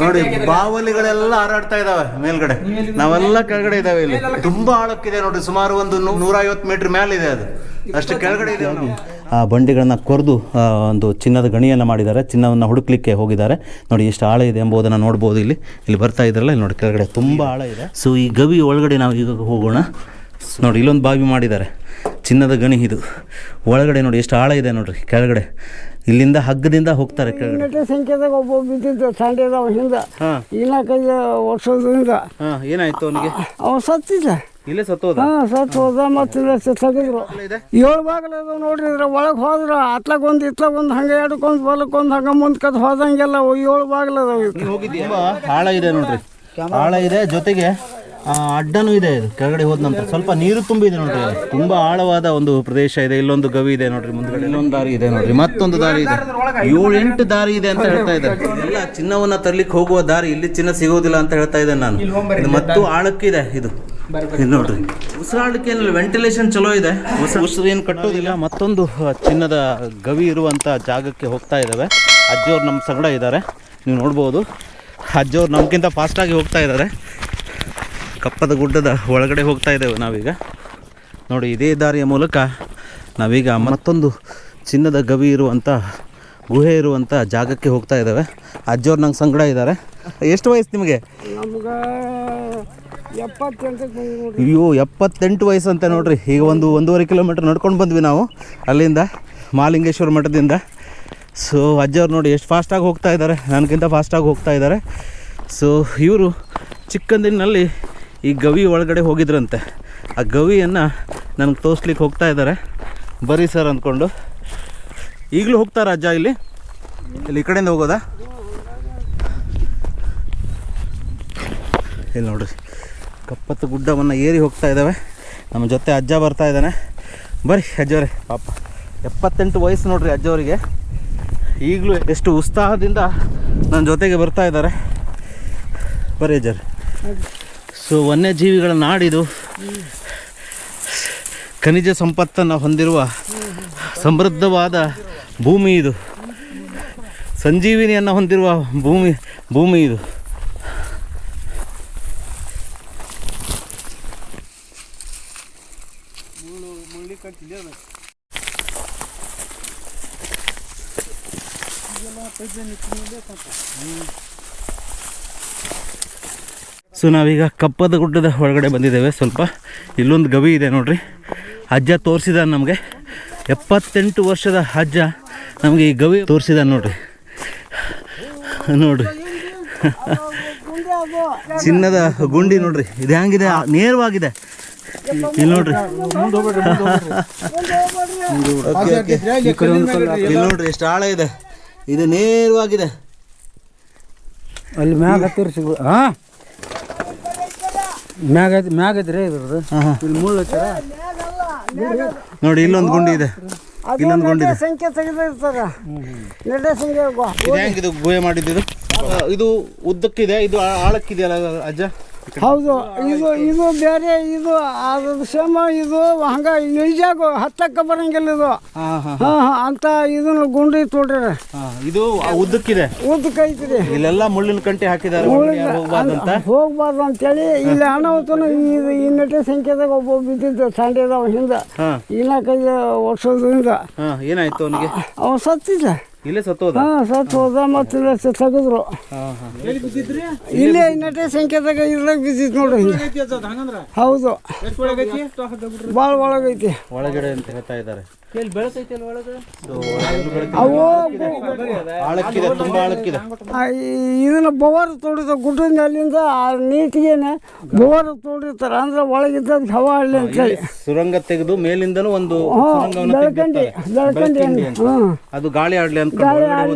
ನೋಡಿ ಬಾವಲಿಗಳೆಲ್ಲ ಹಾರಾಡ್ತಾ ಇದಾವೆ ಮೇಲ್ಗಡೆ, ನಾವೆಲ್ಲ ಕೆಳಗಡೆ ಇದಾವೆ. ಇಲ್ಲಿ ತುಂಬಾ ಆಳಕ್ಕಿದೆ ನೋಡ್ರಿ, ಸುಮಾರು ಒಂದು 150 ಮೀಟರ್ ಮೇಲೆ ಇದೆ, ಅದು ಅಷ್ಟು ಕೆಳಗಡೆ ಇದೆ. ಆ ಬಂಡಿಗಳನ್ನ ಕೊರೆದು ಒಂದು ಚಿನ್ನದ ಗಣಿಯನ್ನು ಮಾಡಿದ್ದಾರೆ, ಚಿನ್ನವನ್ನು ಹುಡುಕ್ಲಿಕ್ಕೆ ಹೋಗಿದ್ದಾರೆ. ನೋಡಿ ಎಷ್ಟು ಆಳ ಇದೆ ಎಂಬುದನ್ನು ನೋಡ್ಬೋದು. ಇಲ್ಲಿ ಬರ್ತಾ ಇದ್ರಲ್ಲ, ಇಲ್ಲಿ ನೋಡಿ ಕೆಳಗಡೆ ತುಂಬ ಆಳ ಇದೆ. ಸೊ ಈ ಗವಿ ಒಳಗಡೆ ನಾವು ಈಗ ಹೋಗೋಣ. ನೋಡಿ ಇಲ್ಲೊಂದು ಬಾವಿ ಮಾಡಿದ್ದಾರೆ, ಚಿನ್ನದ ಗಣಿ ಇದು. ಒಳಗಡೆ ನೋಡಿ ಎಷ್ಟು ಆಳ ಇದೆ ನೋಡ್ರಿ ಕೆಳಗಡೆ. ಇಲ್ಲಿಂದ ಹಗ್ಗದಿಂದ ಹೋಗ್ತಾರೆ ಕೆಳಗಡೆ. ಸಂಖ್ಯೆದಾಗ ಒಬ್ಬ ಬಿದ್ದಿದ್ದು ಸಂಡೆದವ ಹಿಂದೆ 4-5 ವರ್ಷದಿಂದ. ಏನಾಯ್ತು ಅವನಿಗೆ? ಅವ ಸತ್ತಿದ್ದ, ಇಲ್ಲೇ ಸತ್ತೋದ. ಸತ್ತು ಹೋದ. ಮತ್ತೆ ತೆಗೆದ್ರು 7 ಬಾಗಿಲು ಅದಾವ ನೋಡ್ರಿ. ಇದ್ರ ಒಳಗೆ ಹೋದ್ರ ಅತ್ಲಾಗೊಂದು ಇತ್ಲಾಗೊಂದು ಹಂಗೆ ಎಡಕ್ಕೊಂದು ಬಲಕ್ಕೊಂದು ಹಂಗೆ ಮುಂದ್ಕದ್ ಹೋದಂಗೆಲ್ಲ 7 ಬಾಗಿಲು ಅದಾವ. ತುಂಬಾ ಆಳ ಇದೆ ನೋಡ್ರಿ, ಆಳ ಇದೆ, ಜೊತೆಗೆ ಅಡ್ಡನೂ ಇದೆ. ಇದು ಕೆಳಗಡೆ ಹೋದ ನಂತರ ಸ್ವಲ್ಪ ನೀರು ತುಂಬಿದೆ ನೋಡ್ರಿ, ತುಂಬಾ ಆಳವಾದ ಒಂದು ಪ್ರದೇಶ ಇದೆ. ಇಲ್ಲೊಂದು ಗವಿ ಇದೆ ನೋಡ್ರಿ, ಮುಂದ್ಗಡೆ ಇಲ್ಲೊಂದು ದಾರಿ ಇದೆ ನೋಡ್ರಿ, ಮತ್ತೊಂದು ದಾರಿ ಇದೆ. 7-8 ದಾರಿ ಇದೆ ಅಂತ ಹೇಳ್ತಾ ಇದ್ದಾರೆ. ಎಲ್ಲ ಚಿನ್ನವನ್ನ ತರ್ಲಿಕ್ಕೆ ಹೋಗುವ ದಾರಿ, ಇಲ್ಲಿ ಚಿನ್ನ ಸಿಗೋದಿಲ್ಲ ಅಂತ ಹೇಳ್ತಾ ಇದ್ದೇನೆ ನಾನು. ಇದು ಮತ್ತು ಆಳಕ್ಕಿದೆ ಇದು ನೋಡ್ರಿ. ಉಸಿರಾಡಲಿಕ್ಕೆ ಏನಿಲ್ಲ, ವೆಂಟಿಲೇಷನ್ ಚಲೋ ಇದೆ, ಉಸಿರು ಏನು ಕಟ್ಟೋದಿಲ್ಲ. ಮತ್ತೊಂದು ಚಿನ್ನದ ಗವಿ ಇರುವಂತ ಜಾಗಕ್ಕೆ ಹೋಗ್ತಾ ಇದ್ದಾವೆ. ಅಜ್ಜಿಯವ್ರು ನಮ್ಮ ಸಂಗಡ ಇದ್ದಾರೆ, ನೀವು ನೋಡ್ಬೋದು. ಅಜ್ಜಿಯವ್ರು ನಮ್ಗಿಂತ ಫಾಸ್ಟಾಗಿ ಹೋಗ್ತಾ ಇದ್ದಾರೆ. ಕಪ್ಪದ ಗುಡ್ಡದ ಒಳಗಡೆ ಹೋಗ್ತಾ ಇದ್ದೇವೆ ನಾವೀಗ. ನೋಡಿ ಇದೇ ದಾರಿಯ ಮೂಲಕ ನಾವೀಗ ಮತ್ತೊಂದು ಚಿನ್ನದ ಗವಿ ಇರುವಂಥ ಗುಹೆ ಇರುವಂಥ ಜಾಗಕ್ಕೆ ಹೋಗ್ತಾ ಇದ್ದಾವೆ. ಅಜ್ಜಿಯವ್ರು ನಂಗೆ ಸಂಗಡ ಇದ್ದಾರೆ. ಎಷ್ಟು ವಯಸ್ಸು ನಿಮಗೆ? ನಮ್ಗೆ 78. ಅಯ್ಯೋ 78 ವಯಸ್ಸು ಅಂತ ನೋಡ್ರಿ. ಈಗ 1.5 ಕಿಲೋಮೀಟ್ರ್ ನಡ್ಕೊಂಡು ಬಂದ್ವಿ ನಾವು ಅಲ್ಲಿಂದ, ಮಹಾಲಿಂಗೇಶ್ವರ ಮಠದಿಂದ. ಸೊ ಅಜ್ಜಿಯವ್ರು ನೋಡಿ ಎಷ್ಟು ಫಾಸ್ಟಾಗಿ ಹೋಗ್ತಾ ಇದ್ದಾರೆ, ನನಗಿಂತ ಫಾಸ್ಟಾಗಿ ಹೋಗ್ತಾ ಇದ್ದಾರೆ. ಸೊ ಇವರು ಚಿಕ್ಕಂದಿನಲ್ಲಿ ಈ ಗವಿ ಒಳಗಡೆ ಹೋಗಿದ್ರಂತೆ. ಆ ಗವಿಯನ್ನು ನನಗೆ ತೋರಿಸ್ಲಿಕ್ಕೆ ಹೋಗ್ತಾ ಇದ್ದಾರೆ. ಬರೀ ಸರ್ ಅಂದ್ಕೊಂಡು. ಈಗಲೂ ಹೋಗ್ತಾರ ಅಜ್ಜ ಇಲ್ಲಿ ಈ ಕಡೆಯಿಂದ ಹೋಗೋದಾ? ಇಲ್ಲಿ ನೋಡ್ರಿ, ಕಪ್ಪತ್ತು ಗುಡ್ಡವನ್ನು ಏರಿ ಹೋಗ್ತಾ ಇದ್ದಾವೆ. ನಮ್ಮ ಜೊತೆ ಅಜ್ಜ ಬರ್ತಾ ಇದ್ದಾನೆ. ಬರ್ರಿ ಅಜ್ಜವರೇ. ಪಾಪ 78 ವಯಸ್ಸು ನೋಡ್ರಿ ಅಜ್ಜವರಿಗೆ. ಈಗಲೂ ಎಷ್ಟು ಉತ್ಸಾಹದಿಂದ ನನ್ನ ಜೊತೆಗೆ ಬರ್ತಾ ಇದ್ದಾರೆ. ಬರ್ರಿ ಅಜ್ಜರೇ. ಸೊ ವನ್ಯಜೀವಿಗಳ ನಾಡಿದು, ಖನಿಜ ಸಂಪತ್ತನ್ನು ಹೊಂದಿರುವ ಸಮೃದ್ಧವಾದ ಭೂಮಿ ಇದು, ಸಂಜೀವಿನಿಯನ್ನು ಹೊಂದಿರುವ ಭೂಮಿ ಇದು. ಸೊ ನಾವೀಗ ಕಪ್ಪದ ಗುಡ್ಡದ ಒಳಗಡೆ ಬಂದಿದ್ದೇವೆ. ಸ್ವಲ್ಪ ಇಲ್ಲೊಂದು ಗವಿ ಇದೆ ನೋಡ್ರಿ. ಅಜ್ಜ ತೋರಿಸಿದ ನಮಗೆ, 78 ವರ್ಷದ ಅಜ್ಜ ನಮಗೆ ಈ ಗವಿ ತೋರಿಸಿದ ನೋಡ್ರಿ. ನೋಡ್ರಿ ಚಿನ್ನದ ಗುಂಡಿ ನೋಡ್ರಿ, ಇದು ಹೆಂಗಿದೆ, ನೇರವಾಗಿದೆ. ಇಲ್ಲಿ ನೋಡ್ರಿ, ಇಲ್ಲಿ ನೋಡ್ರಿ ಎಷ್ಟು ಆಳ ಇದೆ, ಇದು ನೇರವಾಗಿದೆ. ಅಲ್ಲಿ ಮ್ಯಾಗ ಹತ್ತಿರ ಮ್ಯಾಗದ್ರಿ ಇದ್ರದ್ದು. ಇಲ್ಲಿ ಮುಳ್ಳು ನೋಡಿ ಇಲ್ಲೊಂದು ಗುಂಡಿ ಇದೆ, ಇಲ್ಲೊಂದು ಗುಂಡಿ ಇದೆ. ಸಂಖ್ಯೆ ತೆಗೆದಿರ್ತಾರ. ನೆಡ್ಡೆ ಸಂಖ್ಯೆ ಇದು ಗುಹೆ ಮಾಡಿದ್ದು, ಇದು ಉದ್ದಕ್ಕಿದೆ, ಇದು ಆಳಕ್ಕಿದೆಯಲ್ಲ ಅಜ್ಜ? ಹೌದು. ಇದು ಬೇರೆ, ಇದು ಅದ್ರ ಶ್ರಮ. ಇದು ಹಂಗ ನಿಜಾಗ ಹತ್ತಕ್ಕ ಬರಂಗಿಲ್ಲ ಇದು. ಅಂತ ಇದನ್ನ ಗುಂಡಿ ತೋಡ್ರಿ. ಇದು ಉದ್ದಕ್ಕಿದೆ, ಉದ್ದಕ್ಕೈತ್ರಿ. ಇಲ್ಲೆಲ್ಲ ಮುಳ್ಳಿನ ಕಂಟಿ ಹಾಕಿದ್ದಾರೆ, ಹೋಗ್ಬಾರ್ದು ಅಂತೇಳಿ. ಇಲ್ಲಿ ಅನಾಹುತನ ಈ ನೆಟ್ಟೆ ಸಂಖ್ಯೆದಾಗ ಒಬ್ಬ ಬಿದ್ದಿದ್ದು ಸಂಡೆದವ ಹಿಂದೆ 4-5 ವರ್ಷದಿಂದ. ಏನಾಯ್ತು ಅವನಿಗೆ? ಅವ ಸತ್ತಿದ್ದ, ಇಲ್ಲೇ ಸತ್ತೋದ. ಸತ್ತು ಹೋದ. ಮತ್ತೆ ತೆಗೆದ್ರು. ಇಲ್ಲೇ ನೆಟ್ಟೆ ಸಂಖ್ಯೆದಾಗ ಇದ್ರಾಗ ಬಿದ್ದಿತ್ತು ನೋಡ್ರಿ. ಹೌದು, ಭಾಳ ಒಳಗೈತಿ. ಒಳಗಡೆ ಅಂತ ಹೇಳ್ತಾ ಇದ್ದಾರೆ. ಇದನ್ನ ಬವರ್ ತೋಡಿದ ಗುಡ್ಡದ ಅಲ್ಲಿಂದ ನೀಟಿಗೆನೆ ಬವರ್ ತೋಡಿರ್ತಾರ. ಅಂದ್ರೆ ಒಳಗಿದ್ದ ಹವಾ ಹಳ್ಳಿ ಅಂತ ಹೇಳಿ ಸುರಂಗ ತೆಗೆದು ಮೇಲಿಂದನೂ ಒಂದು ಬೆಳಕಂಡಿ ಅದು ಗಾಳಿ ಆಡ್ಲಿ ಅಂತ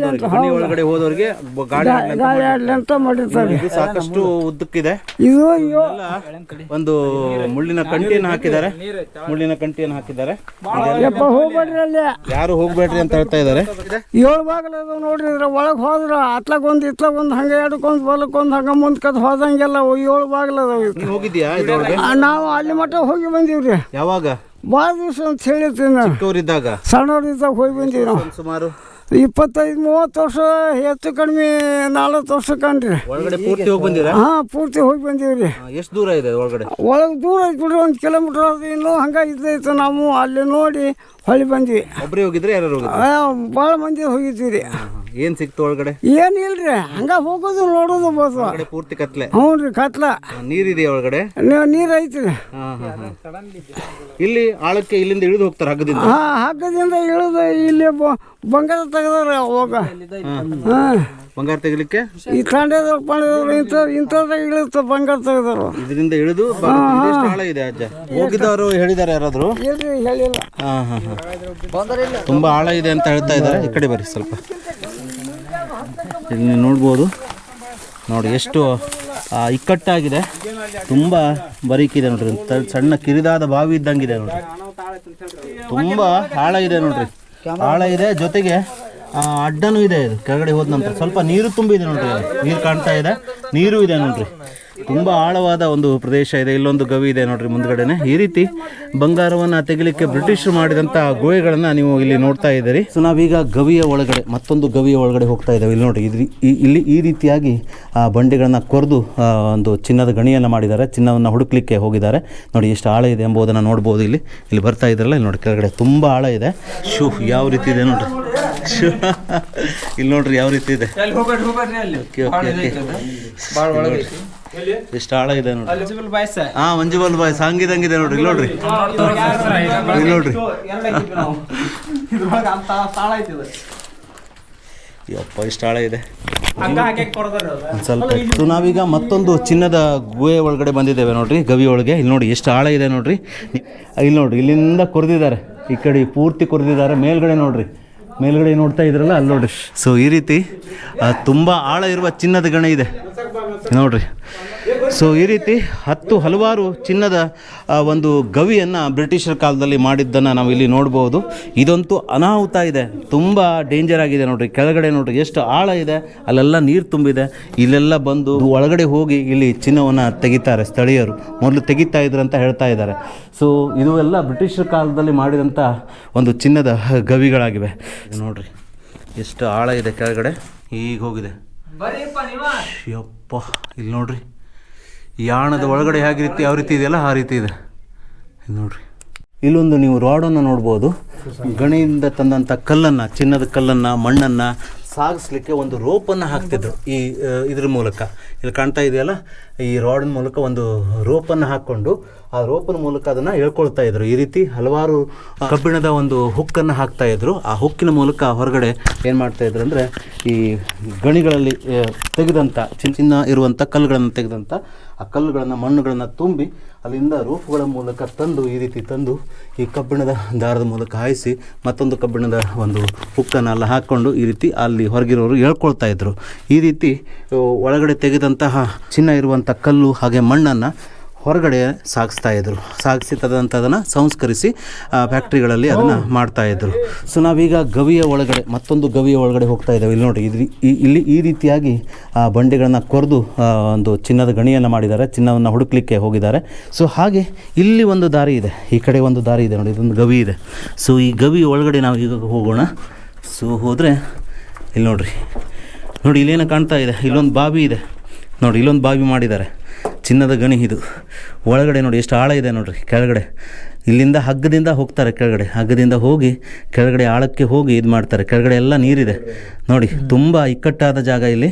ಒಳಗಡೆ ಹೋದವ್ರಿಗೆ ಗಾಳಿ ಆಡ್ಲಿ ಅಂತ ಮಾಡಿರ್ತಾರೆ. ಸಾಕಷ್ಟು ಉದ್ದಕ್ಕಿದೆ. ಇದು ಒಂದು ಮುಳ್ಳಿನ ಕಂಟಿಯನ್ನು ಹಾಕಿದ್ದಾರೆ, ಹೋಗ್ಬೇಡ್ರಿ, ಅಲ್ಲಿ ಯಾರು ಹೋಗ್ಬೇಡ್ರಿ ಅಂತ ಹೇಳ್ತಾ ಇದ್ದಾರೆ. 7 ಬಾಗಿಲು ಅದಾವ ನೋಡ್ರಿ. ಇದ್ರ ಒಳಗೆ ಹೋದ್ರ ಅತ್ಲಾಗೊಂದು ಇತ್ಲಾಗೊಂದು ಹಂಗೆ ಎಡಕ್ಕೊಂದು ಬಲಕ್ಕೊಂದು ಹಂಗೆ ಮುಂದ್ಕದ್ ಹೋದಂಗೆಲ್ಲ 7 ಬಾಗಿಲು ಅದಾವ. ಹೋಗಿದ್ಯಾ? ನಾವು ಅಲ್ಲಿ ಮಟ್ಟ ಹೋಗಿ ಬಂದೀವ್ರಿ. ಯಾವಾಗ? ಭಾಳ ದಿವಸ ಅಂತ ಹೇಳಿರ್ತೀನಿ. ಚಿಕ್ಕವರಿದ್ದಾಗ, ಸಣ್ಣವ್ರಿದ್ದಾಗ ಹೋಗಿ ಬಂದೀವಿ ನಾವು. ಸುಮಾರು 25-30 ವರ್ಷ ಹೆಚ್ಚು ಕಡಿಮೆ 40 ವರ್ಷ ಕಣ್ರಿ. ಒಳಗಡೆ ಪೂರ್ತಿ ಹೋಗಿ ಬಂದಿರಾ? ಹಾಂ, ಪೂರ್ತಿ ಹೋಗಿ ಬಂದೀವಿ ರೀ. ಎಷ್ಟು ದೂರ ಇದೆ ಒಳಗಡೆ? ಒಳಗೆ ದೂರ ಐತೆ ಬಿಡ್ರಿ, 1 ಕಿಲೋಮೀಟ್ರ್ ಅದು. ಇನ್ನೂ ಹಂಗೆ ಇದ್ದೈತೆ. ನಾವು ಅಲ್ಲಿ ನೋಡಿ ಹೊಳಿ ಬಂದ್ವಿ. ಒಬ್ಬರೇ ಹೋಗಿದ್ರೆ ಯಾರು ಹೋಗಿದ್ರು? ಭಾಳ ಮಂದಿ ಹೋಗಿದ್ವಿ ರೀ. ಏನು ಸಿಕ್ತು ಒಳಗಡೆ? ಏನಿಲ್ಲ ರೀ, ಹಂಗೆ ಹೋಗೋದು ನೋಡೋದು ಬೋದು. ಒಳಗಡೆ ಪೂರ್ತಿ ಕತ್ಲೆ? ಹ್ಞೂ ರೀ, ಕತ್ಲ. ನೀರಿದೆಯಾ ಒಳಗಡೆ? ನೀರು ಐತಿ ರೀ. ಇಲ್ಲಿ ಆಳಕ್ಕೆ ಇಲ್ಲಿಂದ ಇಳಿದು ಹೋಗ್ತಾರೆ ಹಗ್ಗದಿಂದ? ಹಾಂ, ಹಗ್ಗದಿಂದ ಇಳಿದು ಇಲ್ಲಿ ಬಂಗಾರ ತೆಗೆದಾರೆ ಅವಾಗ. ಹಾಂ, ಬಂಗಾರ ತೆಗಿಲಿಕ್ಕೆ ಈ ತಂಡದವ್ರು ಪಂಡದವ್ರು ಇಂಥದ್ರಾಗ ಇಳಿತ ಬಂಗಾರ ತೆಗೆದಾರು. ಇದರಿಂದ ಇಳಿದು ಆಳ ಇದೆ ಅಜ್ಜ? ಹೋಗಿದವರು ಹೇಳಿದ್ದಾರೆ ಯಾರಾದ್ರು? ಇಲ್ರಿ, ಹೇಳಿಲ್ಲ. ಹಾಂ ಹಾಂ ಹಾಂ, ತುಂಬ ಆಳ ಇದೆ ಅಂತ ಹೇಳ್ತಾ ಇದ್ದಾರೆ. ಈ ಕಡೆ ಬರ್ರಿ ಸ್ವಲ್ಪ. ಇಲ್ಲಿ ನೋಡ್ಬೋದು ನೋಡಿ ಎಷ್ಟು ಇಕ್ಕಟ್ಟಾಗಿದೆ, ತುಂಬ ಬರೀಕಿದೆ ನೋಡ್ರಿ. ಸಣ್ಣ ಕಿರಿದಾದ ಬಾವಿ ಇದ್ದಂಗಿದೆ ನೋಡ್ರಿ. ತುಂಬ ಆಳ ಇದೆ ನೋಡ್ರಿ, ಆಳ ಇದೆ. ಜೊತೆಗೆ ಅಡ್ಡನೂ ಇದೆ. ಇದು ಕೆಳಗಡೆ ಹೋದ ನಂತರ ಸ್ವಲ್ಪ ನೀರು ತುಂಬಿದೆ ನೋಡ್ರಿ. ನೀರು ಕಾಣ್ತಾ ಇದೆ, ನೀರು ಇದೆ ನೋಡ್ರಿ. ತುಂಬ ಆಳವಾದ ಒಂದು ಪ್ರದೇಶ ಇದೆ. ಇಲ್ಲೊಂದು ಗವಿ ಇದೆ ನೋಡ್ರಿ ಮುಂದ್ಗಡೆನೆ. ಈ ರೀತಿ ಬಂಗಾರವನ್ನು ತೆಗಿಲಿಕ್ಕೆ ಬ್ರಿಟಿಷರು ಮಾಡಿದಂಥ ಗುಹೆಗಳನ್ನು ನೀವು ಇಲ್ಲಿ ನೋಡ್ತಾ ಇದ್ದೀರಿ. ಸೊ ನಾವೀಗ ಗವಿಯ ಒಳಗಡೆ, ಮತ್ತೊಂದು ಗವಿಯ ಒಳಗಡೆ ಹೋಗ್ತಾ ಇದ್ದೇವೆ. ಇಲ್ಲಿ ನೋಡ್ರಿ, ಇಲ್ಲಿ ಈ ರೀತಿಯಾಗಿ ಬಂಡೆಗಳನ್ನು ಕೊರೆದು ಒಂದು ಚಿನ್ನದ ಗಣಿಯನ್ನು ಮಾಡಿದ್ದಾರೆ. ಚಿನ್ನವನ್ನು ಹುಡುಕ್ಲಿಕ್ಕೆ ಹೋಗಿದ್ದಾರೆ. ನೋಡಿ ಎಷ್ಟು ಆಳ ಇದೆ ಎಂಬುದನ್ನು ನೋಡ್ಬೋದು. ಇಲ್ಲಿ ಬರ್ತಾ ಇದ್ರಲ್ಲ, ಇಲ್ಲಿ ನೋಡಿ ಕೆಳಗಡೆ ತುಂಬ ಆಳ ಇದೆ. ಶೂ ಯಾವ ರೀತಿ ಇದೆ ನೋಡ್ರಿ. ಇಲ್ಲಿ ನೋಡ್ರಿ ಯಾವ ರೀತಿ ಇದೆ. ಎಷ್ಟು ಆಳ ಇದೆ ನೋಡಿ. ಹಾ, ಮಂಜುಬಲ್ ಬಾಯ್ಸ್ ಹಂಗಿದಂಗಿದೆ ನೋಡ್ರಿ. ಇಲ್ಲಿ ನೋಡ್ರಿ, ಇಲ್ಲಿ ನೋಡ್ರಿ. ಯಪ್ಪ, ಇಷ್ಟು ಆಳ ಇದೆ ಸ್ವಲ್ಪ. ನಾವೀಗ ಮತ್ತೊಂದು ಚಿನ್ನದ ಗುಹೆ ಒಳಗಡೆ ಬಂದಿದ್ದೇವೆ ನೋಡ್ರಿ, ಗವಿ ಒಳಗೆ. ಇಲ್ಲಿ ನೋಡಿ ಎಷ್ಟು ಆಳ ಇದೆ ನೋಡ್ರಿ. ಇಲ್ಲಿ ನೋಡ್ರಿ, ಇಲ್ಲಿಂದ ಕೊರೆದಿದ್ದಾರೆ, ಈ ಕಡೆ ಪೂರ್ತಿ ಕೊರೆದಿದ್ದಾರೆ. ಮೇಲ್ಗಡೆ ನೋಡ್ರಿ, ಮೇಲ್ಗಡೆ ನೋಡ್ತಾ ಇದ್ರಲ್ಲ, ಅಲ್ಲಿ ನೋಡ್ರಿ. ಸೊ ಈ ರೀತಿ ತುಂಬ ಆಳ ಇರುವ ಚಿನ್ನದ ಗಣಿ ಇದೆ ನೋಡ್ರಿ. ಸೊ ಈ ರೀತಿ ಹಲವಾರು ಚಿನ್ನದ ಒಂದು ಗವಿಯನ್ನು ಬ್ರಿಟಿಷರ ಕಾಲದಲ್ಲಿ ಮಾಡಿದ್ದನ್ನು ನಾವು ಇಲ್ಲಿ ನೋಡ್ಬೋದು. ಇದಂತೂ ಅನಾಹುತ ಇದೆ, ತುಂಬ ಡೇಂಜರ್ ಆಗಿದೆ ನೋಡ್ರಿ. ಕೆಳಗಡೆ ನೋಡ್ರಿ ಎಷ್ಟು ಆಳ ಇದೆ, ಅಲ್ಲೆಲ್ಲ ನೀರು ತುಂಬಿದೆ. ಇಲ್ಲೆಲ್ಲ ಬಂದು ಒಳಗಡೆ ಹೋಗಿ ಇಲ್ಲಿ ಚಿನ್ನವನ್ನು ತೆಗಿತಾರೆ ಸ್ಥಳೀಯರು. ಮೊದಲು ತೆಗಿತಾ ಇದ್ರು ಅಂತ ಹೇಳ್ತಾ ಇದ್ದಾರೆ. ಸೊ ಇದು ಎಲ್ಲ ಬ್ರಿಟಿಷರ ಕಾಲದಲ್ಲಿ ಮಾಡಿದಂಥ ಒಂದು ಚಿನ್ನದ ಗವಿಗಳಾಗಿವೆ ನೋಡ್ರಿ. ಎಷ್ಟು ಆಳ ಇದೆ ಕೆಳಗಡೆ, ಈಗ ಹೋಗಿದೆ. ಯಪ್ಪ, ಇಲ್ಲಿ ನೋಡ್ರಿ, ಯಾಣದ ಒಳಗಡೆ ಯಾವ ರೀತಿ ಇದೆಯಲ್ಲ ಆ ರೀತಿ ಇದೆ. ಇಲ್ಲಿ ನೋಡ್ರಿ, ಇಲ್ಲೊಂದು ನೀವು ರಾಡನ್ನು ನೋಡ್ಬೋದು. ಗಣಿಯಿಂದ ತಂದಂಥ ಕಲ್ಲನ್ನು, ಚಿನ್ನದ ಕಲ್ಲನ್ನು, ಮಣ್ಣನ್ನು ಸಾಗಿಸ್ಲಿಕ್ಕೆ ಒಂದು ರೋಪನ್ನು ಹಾಕ್ತಿದ್ರು ಇದ್ರ ಮೂಲಕ. ಇಲ್ಲಿ ಕಾಣ್ತಾ ಇದೆಯಲ್ಲ, ಈ ರಾಡಿನ ಮೂಲಕ ಒಂದು ರೋಪನ್ನು ಹಾಕ್ಕೊಂಡು ಆ ರೋಪನ ಮೂಲಕ ಅದನ್ನು ಹೇಳ್ಕೊಳ್ತಾ ಇದ್ರು. ಈ ರೀತಿ ಹಲವಾರು ಕಬ್ಬಿಣದ ಒಂದು ಹುಕ್ಕನ್ನು ಹಾಕ್ತಾ ಇದ್ರು. ಆ ಹುಕ್ಕಿನ ಮೂಲಕ ಹೊರಗಡೆ ಏನು ಮಾಡ್ತಾ ಇದ್ರು ಅಂದರೆ, ಈ ಗಣಿಗಳಲ್ಲಿ ತೆಗೆದಂಥ ಚಿನ್ನ ಇರುವಂಥ ಕಲ್ಲುಗಳನ್ನು ತೆಗೆದಂಥ ಆ ಕಲ್ಲುಗಳನ್ನು, ಮಣ್ಣುಗಳನ್ನು ತುಂಬಿ ಅಲ್ಲಿಂದ ರೋಪುಗಳ ಮೂಲಕ ತಂದು, ಈ ರೀತಿ ತಂದು ಈ ಕಬ್ಬಿಣದ ದಾರದ ಮೂಲಕ ಹಾಯಿಸಿ ಮತ್ತೊಂದು ಕಬ್ಬಿಣದ ಒಂದು ಹುಕ್ಕನ್ನು ಎಲ್ಲ ಹಾಕ್ಕೊಂಡು ಈ ರೀತಿ ಅಲ್ಲಿ ಹೊರಗಿರೋರು ಹೇಳ್ಕೊಳ್ತಾ ಇದ್ರು. ಈ ರೀತಿ ಒಳಗಡೆ ತೆಗೆದಂತಹ ಚಿನ್ನ ಇರುವಂಥ ಕಲ್ಲು ಹಾಗೆ ಮಣ್ಣನ್ನು ಹೊರಗಡೆ ಸಾಗಿಸ್ತಾಯಿದ್ರು. ಸಾಗಿಸಿ ತದಂಥದನ್ನು ಸಂಸ್ಕರಿಸಿ ಫ್ಯಾಕ್ಟ್ರಿಗಳಲ್ಲಿ ಅದನ್ನು ಮಾಡ್ತಾಯಿದ್ರು. ಸೊ ನಾವೀಗ ಗವಿಯ ಒಳಗಡೆ, ಮತ್ತೊಂದು ಗವಿಯ ಒಳಗಡೆ ಹೋಗ್ತಾ ಇದ್ದೇವೆ. ಇಲ್ಲಿ ನೋಡಿ, ಇಲ್ಲಿ ಈ ರೀತಿಯಾಗಿ ಬಂಡೆಗಳನ್ನು ಕೊರೆದು ಒಂದು ಚಿನ್ನದ ಗಣಿಯನ್ನು ಮಾಡಿದ್ದಾರೆ. ಚಿನ್ನವನ್ನು ಹುಡುಕ್ಲಿಕ್ಕೆ ಹೋಗಿದ್ದಾರೆ. ಸೊ ಹಾಗೆ ಇಲ್ಲಿ ಒಂದು ದಾರಿ ಇದೆ, ಈ ಕಡೆ ಒಂದು ದಾರಿ ಇದೆ ನೋಡಿ, ಇದೊಂದು ಗವಿ ಇದೆ. ಸೊ ಈ ಗವಿ ಒಳಗಡೆ ನಾವು ಈಗ ಹೋಗೋಣ. ಸೊ ಹೋದರೆ ಇಲ್ಲಿ ನೋಡ್ರಿ, ಇಲ್ಲೇನೋ ಕಾಣ್ತಾ ಇದೆ, ಇಲ್ಲೊಂದು ಬಾವಿ ಇದೆ ನೋಡಿ. ಇಲ್ಲೊಂದು ಬಾವಿ ಮಾಡಿದ್ದಾರೆ, ಚಿನ್ನದ ಗಣಿ ಇದು. ಒಳಗಡೆ ನೋಡಿ ಎಷ್ಟು ಆಳ ಇದೆ ನೋಡ್ರಿ. ಕೆಳಗಡೆ ಇಲ್ಲಿಂದ ಹಗ್ಗದಿಂದ ಹೋಗ್ತಾರೆ, ಕೆಳಗಡೆ ಹಗ್ಗದಿಂದ ಹೋಗಿ ಕೆಳಗಡೆ ಆಳಕ್ಕೆ ಹೋಗಿ ಇದು ಮಾಡ್ತಾರೆ. ಕೆಳಗಡೆ ಎಲ್ಲ ನೀರಿದೆ ನೋಡಿ, ತುಂಬ ಇಕ್ಕಟ್ಟಾದ ಜಾಗ. ಇಲ್ಲಿ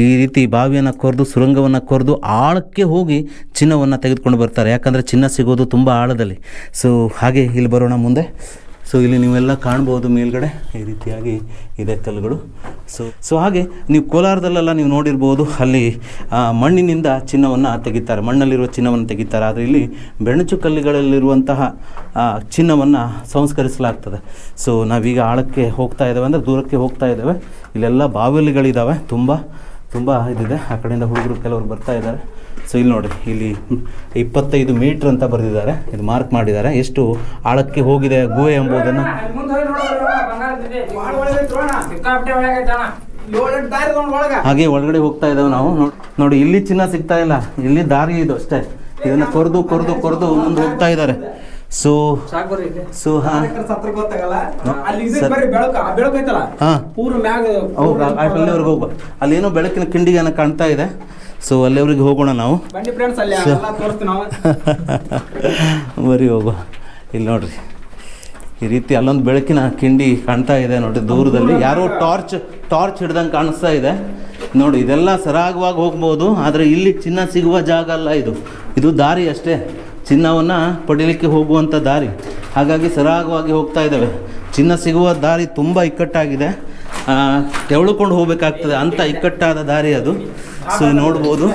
ಈ ರೀತಿ ಬಾವಿಯನ್ನು ಕೊರೆದು, ಸುರಂಗವನ್ನು ಕೊರೆದು ಆಳಕ್ಕೆ ಹೋಗಿ ಚಿನ್ನವನ್ನು ತೆಗೆದುಕೊಂಡು ಬರ್ತಾರೆ. ಯಾಕಂದರೆ ಚಿನ್ನ ಸಿಗೋದು ತುಂಬ ಆಳದಲ್ಲಿ. ಸೊ ಹಾಗೆ ಇಲ್ಲಿ ಬರೋಣ ಮುಂದೆ. ಸೊ ಇಲ್ಲಿ ನೀವೆಲ್ಲ ಕಾಣ್ಬೋದು, ಮೇಲ್ಗಡೆ ಈ ರೀತಿಯಾಗಿ ಇದೆ ಕಲ್ಲುಗಳು. ಸೊ ಹಾಗೆ ನೀವು ಕೋಲಾರದಲ್ಲೆಲ್ಲ ನೀವು ನೋಡಿರ್ಬೋದು, ಅಲ್ಲಿ ಮಣ್ಣಿನಿಂದ ಚಿನ್ನವನ್ನು ತೆಗಿತಾರೆ, ಮಣ್ಣಲ್ಲಿರುವ ಚಿನ್ನವನ್ನು ತೆಗಿತಾರೆ. ಆದರೆ ಇಲ್ಲಿ ಬೆಣಚು ಕಲ್ಲುಗಳಲ್ಲಿರುವಂತಹ ಚಿನ್ನವನ್ನು ಸಂಸ್ಕರಿಸಲಾಗ್ತದೆ. ಸೊ ನಾವೀಗ ಆಳಕ್ಕೆ ಹೋಗ್ತಾ ಇದ್ದೇವೆ, ಅಂದರೆ ದೂರಕ್ಕೆ ಹೋಗ್ತಾ ಇದ್ದೇವೆ. ಇಲ್ಲೆಲ್ಲ ಬಾವಲಿಗಳಿದ್ದಾವೆ, ತುಂಬ ಇದಿದೆ. ಆ ಕಡೆಯಿಂದ ಹುಡುಗರು ಕೆಲವರು ಬರ್ತಾ ಇದ್ದಾರೆ. ಸೊ ಇಲ್ಲಿ ನೋಡಿ, ಇಲ್ಲಿ 25 ಮೀಟ್ರ್ ಅಂತ ಬರೆದಿದ್ದಾರೆ, ಇದು ಮಾರ್ಕ್ ಮಾಡಿದ್ದಾರೆ, ಎಷ್ಟು ಆಳಕ್ಕೆ ಹೋಗಿದೆ ಗುಹೆ ಎಂಬುದನ್ನು. ಹಾಗೆ ಒಳಗಡೆ ಹೋಗ್ತಾ ಇದ್ದಾವೆ ನಾವು. ನೋಡಿ, ಇಲ್ಲಿ ಚಿನ್ನ ಸಿಗ್ತಾ ಇಲ್ಲ, ಇಲ್ಲಿ ದಾರಿ ಇದು ಅಷ್ಟೇ. ಇದನ್ನು ಕೊರೆದು ಮುಂದೆ ಹೋಗ್ತಾ ಇದ್ದಾರೆ. ಸೊ ಸೊ ಹಾಂ ಅಲ್ಲಿವರೆಗೆ ಹೋಗುವ. ಅಲ್ಲೇನೋ ಬೆಳಕಿನ ಕಿಂಡಿಗೇನೋ ಕಾಣ್ತಾ ಇದೆ. ಸೊ ಅಲ್ಲಿವರೆಗೆ ಹೋಗೋಣ ನಾವು. ಬರೀ ಹೋಗುವ. ಇಲ್ಲಿ ನೋಡ್ರಿ ಈ ರೀತಿ ಅಲ್ಲೊಂದು ಬೆಳಕಿನ ಕಿಂಡಿ ಕಾಣ್ತಾ ಇದೆ ನೋಡ್ರಿ ದೂರದಲ್ಲಿ. ಯಾರೋ ಟಾರ್ಚ್ ಹಿಡ್ದಂಗೆ ಕಾಣಿಸ್ತಾ ಇದೆ ನೋಡಿ. ಇದೆಲ್ಲ ಸರಾಗವಾಗಿ ಹೋಗ್ಬೋದು, ಆದರೆ ಇಲ್ಲಿ ಚಿನ್ನ ಸಿಗುವ ಜಾಗ ಅಲ್ಲ ಇದು ದಾರಿ ಅಷ್ಟೇ, ಚಿನ್ನವನ್ನು ಪಡೀಲಿಕ್ಕೆ ಹೋಗುವಂಥ ದಾರಿ. ಹಾಗಾಗಿ ಸರಾಗವಾಗಿ ಹೋಗ್ತಾ ಇದ್ದಾವೆ. ಚಿನ್ನ ಸಿಗುವ ದಾರಿ ತುಂಬ ಇಕ್ಕಟ್ಟಾಗಿದೆ, ತೆವಳುಕೊಂಡು ಹೋಗಬೇಕಾಗ್ತದೆ ಅಂಥ ಇಕ್ಕಟ್ಟಾದ ದಾರಿ ಅದು. ಸೊ ನೋಡ್ಬೋದು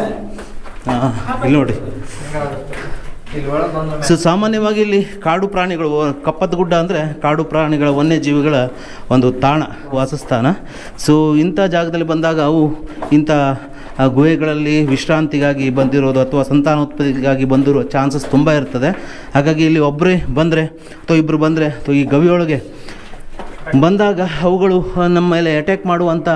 ಇಲ್ಲಿ ನೋಡಿ. ಸೊ ಸಾಮಾನ್ಯವಾಗಿ ಇಲ್ಲಿ ಕಾಡು ಪ್ರಾಣಿಗಳು, ಕಪ್ಪತ್ತಗುಡ್ಡ ಅಂದರೆ ಕಾಡು ಪ್ರಾಣಿಗಳ ವನ್ಯಜೀವಿಗಳ ಒಂದು ತಾಣ, ವಾಸಸ್ಥಾನ. ಸೊ ಇಂಥ ಜಾಗದಲ್ಲಿ ಬಂದಾಗ ಅವು ಇಂಥ ಗುಹೆಗಳಲ್ಲಿ ವಿಶ್ರಾಂತಿಗಾಗಿ ಬಂದಿರೋದು ಅಥವಾ ಸಂತಾನೋತ್ಪತ್ತಿಗಾಗಿ ಬಂದಿರೋ ಚಾನ್ಸಸ್ ತುಂಬ ಇರ್ತದೆ. ಹಾಗಾಗಿ ಇಲ್ಲಿ ಒಬ್ಬರೇ ಬಂದರೆ ಅಥವಾ ಇಬ್ಬರು ಬಂದರೆ ಅಥವಾ ಈ ಗವಿಯೊಳಗೆ ಬಂದಾಗ ಅವುಗಳು ನಮ್ಮ ಮೇಲೆ ಅಟ್ಯಾಕ್ ಮಾಡುವಂಥ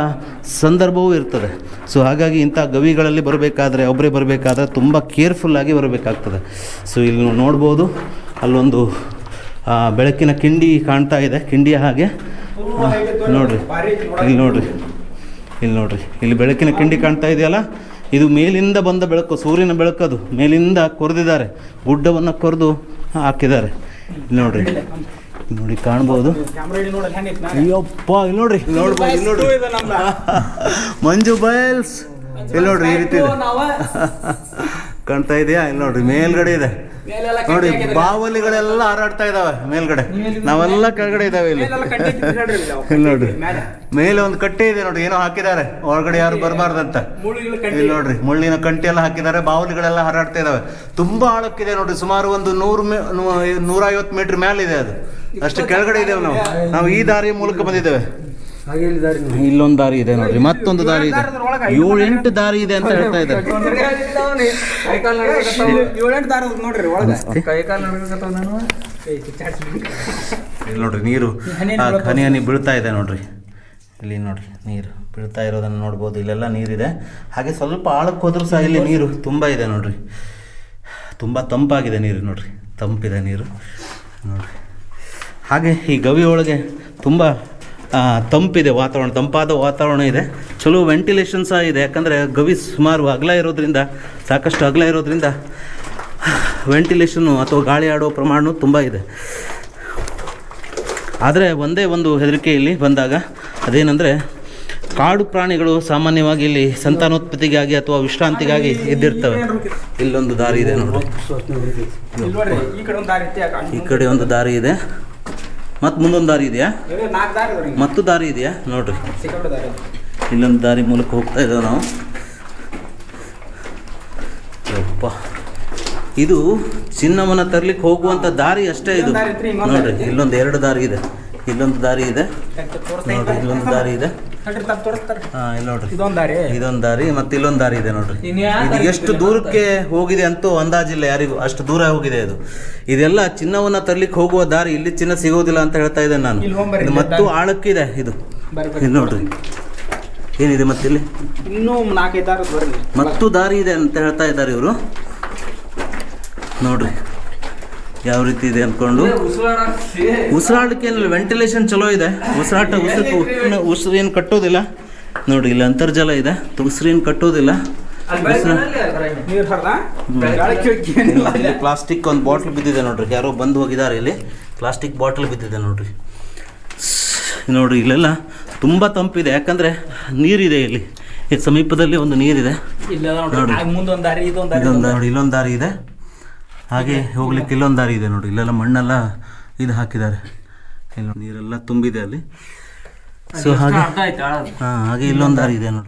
ಸಂದರ್ಭವೂ ಇರ್ತದೆ. ಸೊ ಹಾಗಾಗಿ ಇಂಥ ಗವಿಗಳಲ್ಲಿ ಬರಬೇಕಾದ್ರೆ, ಒಬ್ಬರೇ ಬರಬೇಕಾದ್ರೆ ತುಂಬ ಕೇರ್ಫುಲ್ಲಾಗಿ ಬರಬೇಕಾಗ್ತದೆ. ಸೊ ಇಲ್ಲಿ ನೋಡ್ಬೋದು ಅಲ್ಲೊಂದು ಬೆಳಕಿನ ಕಿಂಡಿ ಕಾಣ್ತಾ ಇದೆ, ಕಿಂಡಿಯ ಹಾಗೆ ನೋಡ್ರಿ. ಇಲ್ಲಿ ನೋಡ್ರಿ ಇಲ್ಲಿ ಬೆಳಕಿನ ಕಿಂಡಿ ಕಾಣ್ತಾ ಇದೆಯಲ್ಲ, ಇದು ಮೇಲಿಂದ ಬಂದ ಬೆಳಕು, ಸೂರ್ಯನ ಬೆಳಕದು. ಮೇಲಿಂದ ಕೊರೆದಿದ್ದಾರೆ, ಗುಡ್ಡವನ್ನು ಕೊರೆದು ಹಾಕಿದ್ದಾರೆ. ಇಲ್ಲಿ ನೋಡಿ ಕಾಣ್ಬೋದು. ಅಯ್ಯಪ್ಪ ಇಲ್ಲಿ ನೋಡ್ರಿ ಮಂಜು ಬಯಲ್ಸ್. ಇಲ್ಲಿ ನೋಡ್ರಿ ಈ ರೀತಿ ಕಾಣ್ತಾ ಇದೆಯಾ? ಇಲ್ಲಿ ನೋಡ್ರಿ ಮೇಲ್ಗಡೆ ಇದೆ ನೋಡಿ, ಬಾವಲಿಗಳೆಲ್ಲ ಹಾರಾಡ್ತಾ ಇದಾವೆ ಮೇಲ್ಗಡೆ, ನಾವೆಲ್ಲ ಕೆಳಗಡೆ ಇದಾವೆ. ಇಲ್ಲಿ ನೋಡ್ರಿ ಮೇಲೆ ಒಂದು ಕಟ್ಟೆ ಇದೆ ನೋಡಿ, ಏನೋ ಹಾಕಿದ್ದಾರೆ ಹೊರಗಡೆ ಯಾರು ಬರಬಾರ್ದಂತ. ಇಲ್ಲಿ ನೋಡ್ರಿ ಮುಳ್ಳಿನ ಕಂಟಿ ಎಲ್ಲ ಹಾಕಿದ್ದಾರೆ, ಬಾವಲಿಗಳೆಲ್ಲ ಹಾರಾಡ್ತಾ ಇದಾವೆ. ತುಂಬಾ ಆಳಕ್ಕಿದೆ ನೋಡ್ರಿ, ಸುಮಾರು ಒಂದು 150 ಮೀಟರ್ ಮೇಲೆ ಇದೆ ಅದು. ಅಷ್ಟು ಕೆಳಗಡೆ ಇದ್ದೇವೆ ನಾವು ಈ ದಾರಿಯ ಮೂಲಕ ಬಂದಿದ್ದೇವೆ. ಇಲ್ಲೊಂದು ದಾರಿ ಇದೆ ನೋಡ್ರಿ, ಮತ್ತೊಂದು ದಾರಿ ಇದೆ, 7-8 ದಾರಿ ಇದೆ ಅಂತ ಹೇಳ್ತಾ ಇದ್ದಾರೆ. ಇಲ್ಲಿ ನೋಡ್ರಿ ನೀರು ಹನಿ ಹನಿ ಬೀಳ್ತಾ ಇದೆ ನೋಡ್ರಿ. ಇಲ್ಲಿ ನೋಡ್ರಿ ನೀರು ಬೀಳ್ತಾ ಇರೋದನ್ನು ನೋಡ್ಬೋದು. ಇಲ್ಲೆಲ್ಲ ನೀರಿದೆ. ಹಾಗೆ ಸ್ವಲ್ಪ ಆಳಕ್ಕೆ ಹೋದ್ರೂ ಸಹ ಇಲ್ಲಿ ನೀರು ತುಂಬ ಇದೆ ನೋಡ್ರಿ. ತುಂಬ ತಂಪಾಗಿದೆ ನೀರು ನೋಡ್ರಿ, ತಂಪಿದೆ ನೀರು ನೋಡ್ರಿ. ಹಾಗೆ ಈ ಗವಿ ಒಳಗೆ ತುಂಬ ತಂಪಿದೆ ವಾತಾವರಣ, ತಂಪಾದ ವಾತಾವರಣ ಇದೆ. ಚಲೋ ವೆಂಟಿಲೇಷನ್ ಸಹ ಇದೆ, ಯಾಕಂದರೆ ಗವಿ ಸುಮಾರು ಅಗಲ ಇರೋದ್ರಿಂದ, ಸಾಕಷ್ಟು ಅಗಲ ಇರೋದ್ರಿಂದ ವೆಂಟಿಲೇಷನ್ನು ಅಥವಾ ಗಾಳಿ ಆಡೋ ಪ್ರಮಾಣ ತುಂಬ ಇದೆ. ಆದರೆ ಒಂದೇ ಒಂದು ಹೆದರಿಕೆ ಇಲ್ಲಿ ಬಂದಾಗ, ಅದೇನೆಂದರೆ ಕಾಡು ಪ್ರಾಣಿಗಳು ಸಾಮಾನ್ಯವಾಗಿ ಇಲ್ಲಿ ಸಂತಾನೋತ್ಪತ್ತಿಗಾಗಿ ಅಥವಾ ವಿಶ್ರಾಂತಿಗಾಗಿ ಇದ್ದಿರ್ತವೆ. ಇಲ್ಲೊಂದು ದಾರಿ ಇದೆ ನೋಡಿ, ಈ ಕಡೆ ಒಂದು ದಾರಿ ಇದೆ, ಮತ್ತು ಮುಂದೊಂದು ದಾರಿ ಇದೆಯಾ, ಮತ್ತು ದಾರಿ ಇದೆಯಾ ನೋಡ್ರಿ. ಇಲ್ಲೊಂದು ದಾರಿ ಮೂಲಕ ಹೋಗ್ತಾ ಇದ್ದೇವೆ ನಾವು. ಯಪ್ಪ, ಇದು ಚಿನ್ನವನ್ನು ತರಲಿಕ್ಕೆ ಹೋಗುವಂಥ ದಾರಿ ಅಷ್ಟೇ ಇದು ನೋಡ್ರಿ. ಇಲ್ಲೊಂದು 2 ದಾರಿ ಇದೆ, ಇಲ್ಲೊಂದು ದಾರಿ ಇದೆ ನೋಡ್ರಿ, ಇಲ್ಲೊಂದು ದಾರಿ ಇದೆ. ಹಾಂ ಇಲ್ಲಿ ನೋಡ್ರಿ, ಇದೊಂದು ದಾರಿ ಮತ್ತು ಇಲ್ಲೊಂದು ದಾರಿ ಇದೆ ನೋಡ್ರಿ. ಇದು ಎಷ್ಟು ದೂರಕ್ಕೆ ಹೋಗಿದೆ ಅಂತೂ ಅಂದಾಜಿಲ್ಲ ಯಾರಿಗೂ, ಅಷ್ಟು ದೂರ ಹೋಗಿದೆ ಇದು. ಇದೆಲ್ಲ ಚಿನ್ನವನ್ನು ತರಲಿಕ್ಕೆ ಹೋಗುವ ದಾರಿ. ಇಲ್ಲಿ ಚಿನ್ನ ಸಿಗೋದಿಲ್ಲ ಅಂತ ಹೇಳ್ತಾ ಇದ್ದೇನೆ ನಾನು. ಇದು ಮತ್ತು ಆಳಕ್ಕಿದೆ ಇದು. ಇದು ನೋಡ್ರಿ ಏನಿದೆ ಮತ್ತಿಲ್ಲಿ ಇನ್ನೂ 4-5 ದಾರಿ ಮತ್ತು ದಾರಿ ಇದೆ ಅಂತ ಹೇಳ್ತಾ ಇದ್ದಾರೆ ಇವರು. ನೋಡ್ರಿ ಯಾವ ರೀತಿ ಇದೆ ಅಂದ್ಕೊಂಡು. ಉಸಿರಾಡಲಿಕ್ಕೆ ಏನಿಲ್ಲ, ವೆಂಟಿಲೇಷನ್ ಚಲೋ ಇದೆ. ಉಸಿರು ಏನು ಕಟ್ಟೋದಿಲ್ಲ ನೋಡಿ. ಇಲ್ಲಿ ಅಂತರ್ಜಲ ಇದೆ, ಉಸಿರೇನು ಕಟ್ಟೋದಿಲ್ಲ. ಪ್ಲಾಸ್ಟಿಕ್ ಒಂದು ಬಾಟ್ಲ್ ಬಿದ್ದಿದೆ ನೋಡ್ರಿ, ಯಾರೋ ಬಂದು ಹೋಗಿದ್ದಾರೆ. ಇಲ್ಲಿ ಪ್ಲಾಸ್ಟಿಕ್ ಬಾಟಲ್ ಬಿದ್ದಿದೆ ನೋಡ್ರಿ. ನೋಡ್ರಿ ಇಲ್ಲೆಲ್ಲ ತುಂಬ ತಂಪಿದೆ, ಯಾಕಂದರೆ ನೀರಿದೆ ಇಲ್ಲಿ. ಈ ಸಮೀಪದಲ್ಲಿ ಒಂದು ನೀರಿದೆ ನೋಡಿ. ಇಲ್ಲೊಂದು ದಾರಿ ಇದೆ, ಹಾಗೆ ಹೋಗ್ಲಿಕ್ಕೆ ಇಲ್ಲೊಂದು ದಾರಿ ಇದೆ ನೋಡಿ. ಇಲ್ಲೆಲ್ಲ ಮಣ್ಣೆಲ್ಲ ಇದು ಹಾಕಿದ್ದಾರೆ, ಇಲ್ಲ ನೀರೆಲ್ಲ ತುಂಬಿದೆ ಅಲ್ಲಿ. ಸೊ ಹಾಗೆ ಹಾಗೆ ಇಲ್ಲೊಂದು ದಾರಿ ಇದೆ ನೋಡಿ.